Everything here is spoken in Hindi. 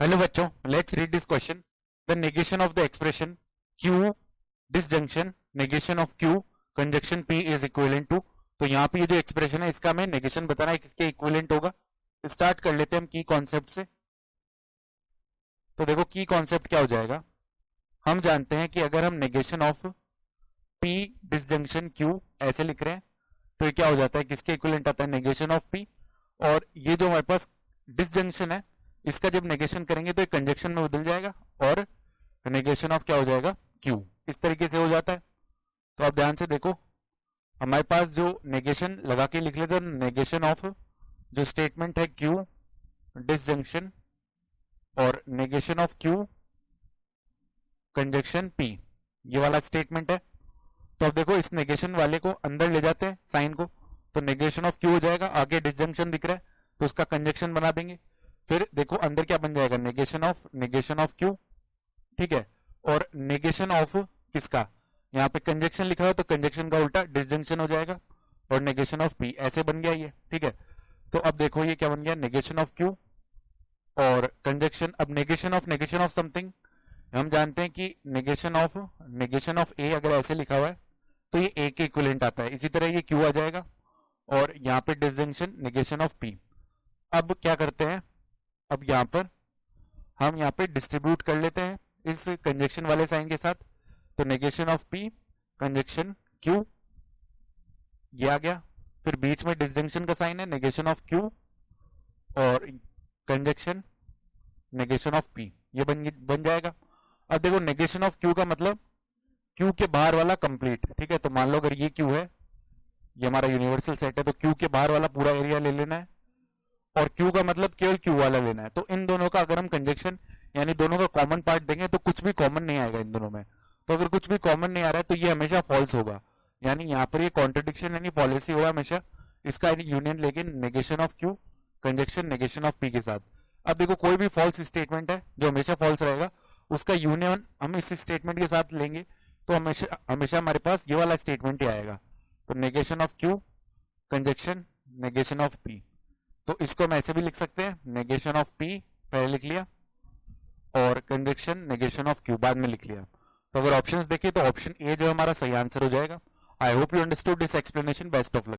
हेलो बच्चों, let's read this question. The negation of the expression Q disjunction negation of Q conjunction P is equivalent to. तो यहाँ पे ये जो एक्सप्रेशन है इसका हमें नेगेशन बताना है, किसके इक्विवेलेंट होगा। स्टार्ट कर लेते हैं हम की कॉन्सेप्ट से। तो देखो की कॉन्सेप्ट क्या हो जाएगा। हम जानते हैं कि अगर हम negation of P disjunction Q ऐसे लिख रहे हैं तो ये क्या हो जाता है, किसके इक्विवेलेंट आता है, नेगेशन ऑफ P। और ये जो हमारे पास डिसजंक्शन है इसका जब नेगेशन करेंगे तो एक कंजक्शन में बदल जाएगा और नेगेशन ऑफ क्या हो जाएगा, Q। इस तरीके से हो जाता है। तो आप ध्यान से देखो, हमारे पास जो नेगेशन लगा के लिख लेते हैं, नेगेशन ऑफ जो स्टेटमेंट है Q डिसजंक्शन और negation of Q conjunction P, ये वाला स्टेटमेंट है। तो अब देखो इस नेगेशन वाले को अंदर ले जाते हैं साइन को, तो नेगेशन ऑफ Q हो जाएगा। आगे डिसजंक्शन दिख रहा है तो उसका कंजक्शन बना देंगे। फिर देखो अंदर क्या बन जाएगा, नेगेशन ऑफ Q, ठीक है। और नेगेशन ऑफ किसका, यहाँ पे कंजक्शन लिखा हो तो कंजक्शन का उल्टा डिसजंक्शन हो जाएगा और नेगेशन ऑफ P, ऐसे बन गया ये, ठीक है। तो अब देखो ये क्या बन गया, नेगेशन ऑफ Q और कंजक्शन। अब नेगेशन ऑफ समथिंग हम जानते हैं कि नेगेशन ऑफ A अगर ऐसे लिखा हुआ है तो ये A के इक्विवेलेंट आता है, इसी तरह ये Q आ जाएगा और यहाँ पे डिसजंक्शन नेगेशन ऑफ P। अब क्या करते हैं, अब यहाँ पर हम यहाँ पे डिस्ट्रीब्यूट कर लेते हैं इस कंजक्शन वाले साइन के साथ। तो negation of P conjunction Q, ये आ गया। फिर बीच में डिसजंक्शन का साइन है, नेगेशन ऑफ Q और कंजक्शन नेगेशन ऑफ P, ये बन जाएगा। अब देखो नेगेशन ऑफ Q का मतलब Q के बाहर वाला कंप्लीट, ठीक है। तो मान लो अगर ये Q है, ये हमारा यूनिवर्सल सेट है, तो Q के बाहर वाला पूरा एरिया ले लेना है और Q का मतलब केवल Q वाला लेना है। तो इन दोनों का अगर हम कंजक्शन यानी दोनों का कॉमन पार्ट देंगे तो कुछ भी कॉमन नहीं आएगा इन दोनों में। तो अगर कुछ भी कॉमन नहीं आ रहा है तो ये हमेशा फॉल्स होगा, यानी यहाँ पर ये कॉन्ट्रडिक्शन यानी पॉलिसी होगा हमेशा इसका यूनियन लेके negation of Q conjunction negation of P के साथ। अब देखो कोई भी फॉल्स स्टेटमेंट है जो हमेशा फॉल्स रहेगा उसका यूनियन हम इस स्टेटमेंट के साथ लेंगे तो हमेशा हमेशा हमारे पास ये वाला स्टेटमेंट ही आएगा। तो negation of Q conjunction negation of P। तो इसको हम ऐसे भी लिख सकते हैं, नेगेशन ऑफ P पहले लिख लिया और कंजक्शन नेगेशन ऑफ Q बाद में लिख लिया। तो अगर ऑप्शंस देखें तो ऑप्शन ए जो हमारा सही आंसर हो जाएगा। I hope you understood this explanation. Best of luck.